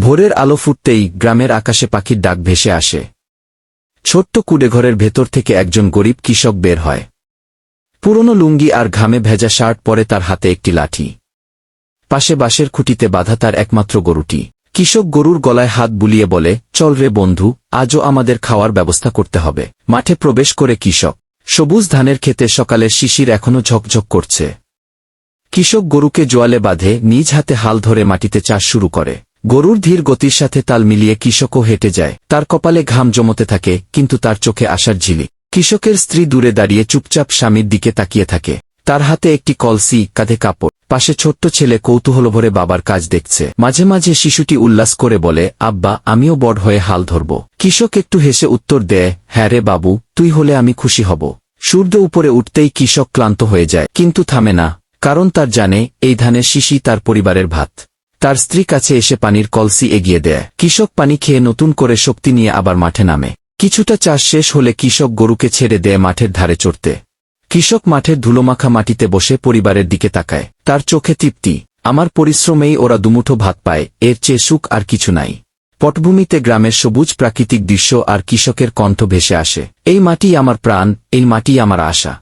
ভোরের আলো ফুটতেই গ্রামের আকাশে পাখির ডাক ভেসে আসে। ছোট্ট কুড়েঘরের ভেতর থেকে একজন গরিব কৃষক বের হয়। পুরনো লুঙ্গি আর ঘামে ভেজা শার্ট পরে, তার হাতে একটি লাঠি। পাশে বাঁশের খুঁটিতে বাঁধা তার একমাত্র গরুটি। কৃষক গরুর গলায় হাত বুলিয়ে বলে, চল রে বন্ধু, আজও আমাদের খাওয়ার ব্যবস্থা করতে হবে। মাঠে প্রবেশ করে কৃষক। সবুজ ধানের ক্ষেতে সকালের শিশির এখনো ঝকঝক করছে। কৃষক গরুকে জোয়ালে বাঁধে, নিজ হাতে হাল ধরে মাটিতে চাষ শুরু করে। গরুর ধীর গতির সাথে তাল মিলিয়ে কৃষকও হেঁটে যায়। তার কপালে ঘাম জমতে থাকে, কিন্তু তার চোখে আশার ঝিলিক। কৃষকের স্ত্রী দূরে দাঁড়িয়ে চুপচাপ স্বামীর দিকে তাকিয়ে থাকে। তার হাতে একটি কলসি, কাঁধে কাপড়। পাশে ছোট্ট ছেলে কৌতূহলভরে বাবার কাজ দেখছে। মাঝে মাঝে শিশুটি উল্লাস করে বলে, আব্বা, আমিও বড় হয়ে হাল ধরব। কৃষক একটু হেসে উত্তর দেয়, হ্যাঁ রে বাবু, তুই হলে আমি খুশি হব। সূর্য উপরে উঠতেই কৃষক ক্লান্ত হয়ে যায়, কিন্তু থামে না, কারণ তার জানে এই ধানের শিশি তার পরিবারের ভাত। তার স্ত্রী কাছে এসে পানির কলসি এগিয়ে দেয়। কৃষক পানি খেয়ে নতুন করে শক্তি নিয়ে আবার মাঠে নামে। কিছুটা চাষ শেষ হলে কৃষক গরুকে ছেড়ে দেয় মাঠের ধারে চড়তে। কৃষক মাঠের ধুলোমাখা মাটিতে বসে পরিবারের দিকে তাকায়। তার চোখে তৃপ্তি। আমার পরিশ্রমেই ওরা দুমুঠো ভাত পায়, এর চেয়ে সুখ আর কিছু নাই। পটভূমিতে গ্রামের সবুজ প্রাকৃতিক দৃশ্য আর কৃষকের কণ্ঠ ভেসে আসে। এই মাটি আমার প্রাণ, এই মাটি আমার আশা।